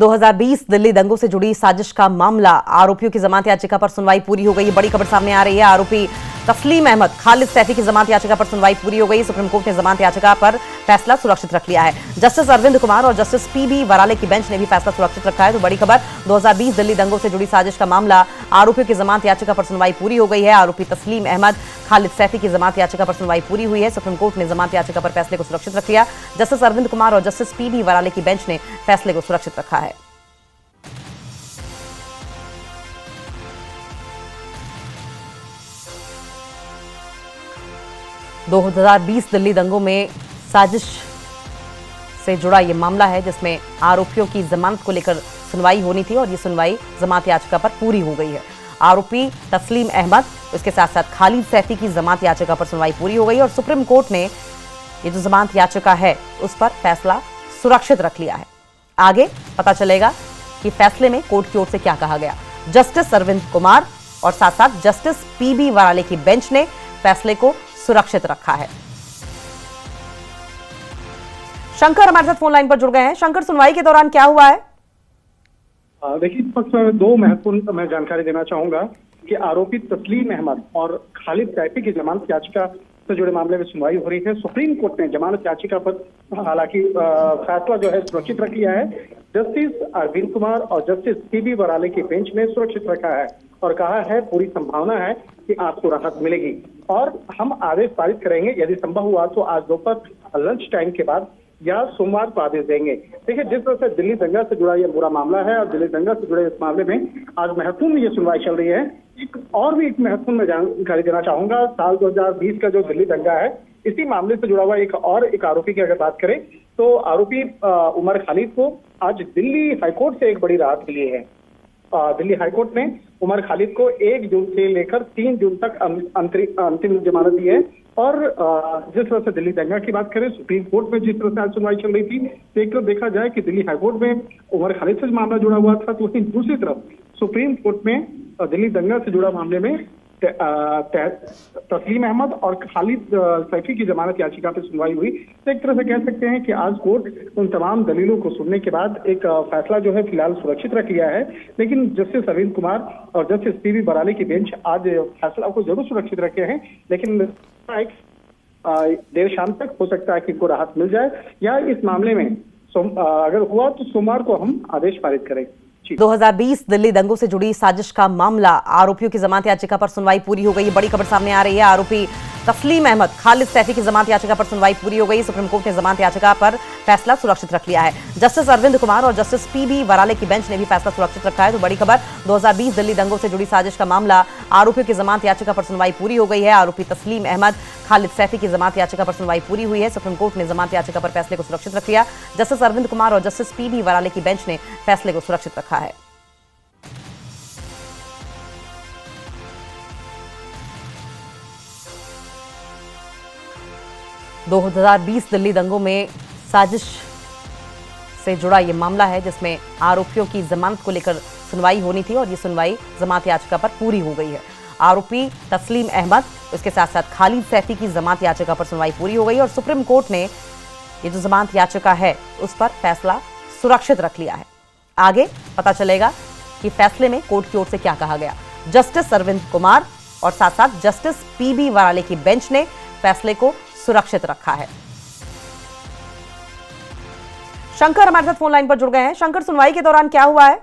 2020 दिल्ली दंगों से जुड़ी साजिश का मामला, आरोपियों की जमानत याचिका पर सुनवाई पूरी हो गई। बड़ी खबर सामने आ रही है। आरोपी तस्लीम अहमद, खालिद सैफी की जमानत याचिका पर सुनवाई पूरी हो गई। सुप्रीम कोर्ट ने जमानत याचिका पर फैसला सुरक्षित रख लिया है। जस्टिस अरविंद कुमार और जस्टिस पीबी वराले की बेंच ने भी फैसला सुरक्षित रखा है। तो बड़ी खबर, 2020 दिल्ली दंगों से जुड़ी साजिश का मामला, आरोपियों की जमानत याचिका पर सुनवाई पूरी हो गई है। आरोपी तस्लीम अहमद, खालिद सैफी की जमानत याचिका पर सुनवाई पूरी हुई है। सुप्रीम कोर्ट ने जमानत याचिका पर फैसले को सुरक्षित रख लिया। जस्टिस अरविंद कुमार और जस्टिस पीबी वराले की बेंच ने फैसले को सुरक्षित रखा है। दो 2020 दिल्ली दंगों में साजिश से जुड़ा यह मामला है, जिसमें आरोपियों की जमानत को लेकर सुनवाई होनी थी और ये सुनवाई जमानत याचिका पर पूरी हो गई है। आरोपी तस्लीम अहमद, इसके साथ साथ खालिद सैफी की जमानत याचिका पर सुनवाई पूरी हो गई और सुप्रीम कोर्ट ने ये जो जमानत याचिका है उस पर फैसला सुरक्षित रख लिया है। आगे पता चलेगा कि फैसले में कोर्ट की ओर से क्या कहा गया। जस्टिस अरविंद कुमार और साथ साथ जस्टिस पीबी वराले की बेंच ने फैसले को सुरक्षित रखा है। शंकर हमारे साथ फोन लाइन पर जुड़ गए हैं। शंकर, सुनवाई के दौरान क्या हुआ है? देखिए, इस पक्ष में दो महत्वपूर्ण मैं जानकारी देना चाहूंगा कि आरोपी तस्लीम अहमद और खालिद सैफी की जमानत याचिका से जुड़े मामले में सुनवाई हो रही है। सुप्रीम कोर्ट ने जमानत याचिका पर हालांकि फैसला जो है सुरक्षित रख लिया है। जस्टिस अरविंद कुमार और जस्टिस पीबी वराले की बेंच ने सुरक्षित रखा है और कहा है पूरी संभावना है कि आपको राहत मिलेगी और हम आदेश पारित करेंगे, यदि संभव हुआ तो आज दोपहर लंच टाइम के बाद या सोमवार को आदेश देंगे। देखिए, जिस तरह से दिल्ली दंगा से जुड़ा यह बुरा मामला है और दिल्ली दंगा से जुड़े इस मामले में आज महत्वपूर्ण ये सुनवाई चल रही है। एक महत्वपूर्ण मैं जानकारी देना चाहूंगा, साल 2020 का जो दिल्ली दंगा है, इसी मामले से जुड़ा हुआ एक आरोपी की अगर बात करें तो आरोपी उमर खालिद को आज दिल्ली हाईकोर्ट से एक बड़ी राहत मिली है। दिल्ली हाईकोर्ट ने उमर खालिद को 1 जून से लेकर 3 जून तक अंतिम जमानत दी है और जिस तरह से दिल्ली दंगा की बात करें, सुप्रीम कोर्ट में जिस तरह से आज सुनवाई चल रही थी, एक तरफ देखा जाए कि दिल्ली हाईकोर्ट में उमर खालिद से मामला जुड़ा हुआ था, तो वहीं दूसरी तरफ सुप्रीम कोर्ट में दिल्ली दंगा से जुड़ा मामले में तस्लीम अहमद और खालिद सैफी की जमानत याचिका पर सुनवाई हुई। तो एक तरह से कह सकते हैं कि आज कोर्ट उन तमाम दलीलों को सुनने के बाद एक फैसला जो है फिलहाल सुरक्षित रख लिया है। लेकिन जस्टिस अरविंद कुमार और जस्टिस पीबी वराले की बेंच आज फैसला को जरूर सुरक्षित रखे हैं, लेकिन देर शाम तक हो सकता है कि इनको राहत मिल जाए या इस मामले में अगर हुआ तो सोमवार को हम आदेश पारित करें। 2020 दिल्ली दंगों से जुड़ी साजिश का मामला, आरोपियों की जमानत याचिका पर सुनवाई पूरी हो गई। बड़ी खबर सामने आ रही है। आरोपी तस्लीम अहमद, खालिद सैफी की जमानत याचिका पर सुनवाई पूरी हो गई। सुप्रीम कोर्ट ने जमानत याचिका पर फैसला सुरक्षित रख लिया है। जस्टिस अरविंद कुमार और जस्टिस पीबी वराले की बेंच ने भी फैसला सुरक्षित रखा है। तो बड़ी खबर, 2020 दिल्ली दंगों से जुड़ी साजिश का मामला, आरोपियों की जमानत याचिका पर सुनवाई पूरी हो गई है। आरोपी तस्लीम अहमद, खालिद सैफी की जमानत याचिका पर सुनवाई पूरी हुई है। सुप्रीम कोर्ट ने जमानत याचिका पर फैसले को सुरक्षित रख लिया। जस्टिस अरविंद कुमार और जस्टिस पीबी वराले की बेंच ने फैसले को सुरक्षित रखा है। 2020 दिल्ली दंगों में साजिश से जुड़ा यह मामला है, जिसमें आरोपियों की जमानत को लेकर सुनवाई होनी थी और ये सुनवाई जमानत याचिका पर पूरी हो गई है। आरोपी तस्लीम अहमद, इसके साथ साथ खालिद सैफी की जमानत याचिका पर सुनवाई पूरी हो गई और सुप्रीम कोर्ट ने ये जो जमानत याचिका है उस पर फैसला सुरक्षित रख लिया है। आगे पता चलेगा कि फैसले में कोर्ट की ओर से क्या कहा गया। जस्टिस अरविंद कुमार और साथ साथ जस्टिस पीबी वराले की बेंच ने फैसले को सुरक्षित रखा है। शंकर हमारे साथ फोन लाइन पर जुड़ गए हैं। शंकर, सुनवाई के दौरान क्या हुआ है?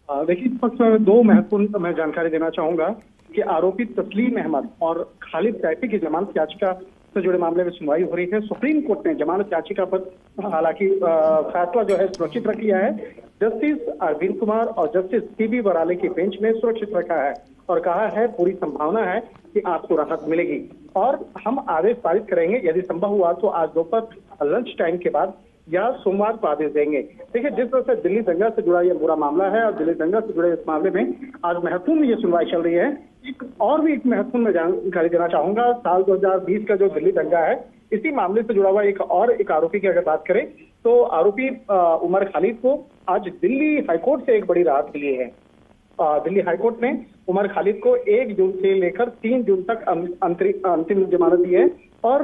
देखिए, इस पक्ष में दो महत्वपूर्ण मैं जानकारी देना चाहूंगा कि आरोपी तस्लीम अहमद और खालिद सैफी की जमानत याचिका से जुड़े मामले में सुनवाई हो रही है। सुप्रीम कोर्ट ने जमानत याचिका पर हालांकि फैसला जो है सुरक्षित रख लिया है। जस्टिस अरविंद कुमार और जस्टिस पीबी वराले की बेंच ने सुरक्षित रखा है और कहा है पूरी संभावना है कि आपको राहत मिलेगी और हम आदेश पारित करेंगे, यदि संभव हुआ तो आज दोपहर लंच टाइम के बाद या सोमवार को आदेश देंगे। देखिए, जिस तरह से दिल्ली दंगा से जुड़ा यह बुरा मामला है और दिल्ली दंगा से जुड़े इस मामले में आज महत्वपूर्ण ये सुनवाई चल रही है। एक महत्वपूर्ण मैं जानकारी देना चाहूंगा, साल 2020 का जो दिल्ली दंगा है, इसी मामले से जुड़ा हुआ एक आरोपी की अगर बात करें तो आरोपी उमर खालिद को आज दिल्ली हाईकोर्ट से एक बड़ी राहत मिली है। दिल्ली हाईकोर्ट ने उमर खालिद को 1 जून से लेकर 3 जून तक अंतिम जमानत दी है और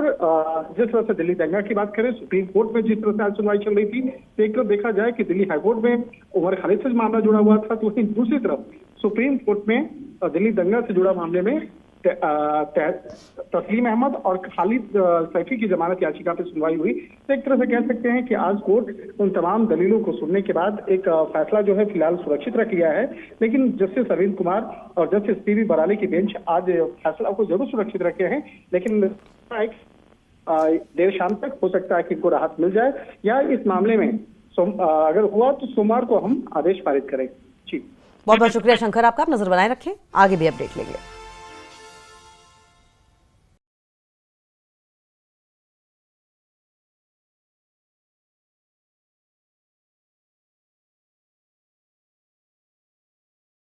जिस तरह से दिल्ली दंगा की बात करें, सुप्रीम कोर्ट में जिस तरह से आज सुनवाई चल रही थी, तो एक तरफ देखा जाए कि दिल्ली हाईकोर्ट में उमर खालिद से मामला जुड़ा हुआ था, तो वहीं दूसरी तरफ सुप्रीम कोर्ट में दिल्ली दंगा से जुड़ा मामले में तस्लीम अहमद और खालिद सैफी की जमानत याचिका पर सुनवाई हुई। तो एक तरह से कह सकते हैं कि आज कोर्ट उन तमाम दलीलों को सुनने के बाद एक फैसला जो है फिलहाल सुरक्षित रख लिया है। लेकिन जस्टिस अरविंद कुमार और जस्टिस पीवी बराली की बेंच आज फैसला को जरूर सुरक्षित रखे हैं, लेकिन देर शाम तक हो सकता है कि इनको राहत मिल जाए, या इस मामले में अगर हुआ तो सोमवार को हम आदेश पारित करें। जी, बहुत बहुत शुक्रिया शंकर आपका। आप नजर बनाए रखें, आगे भी अपडेट लेंगे।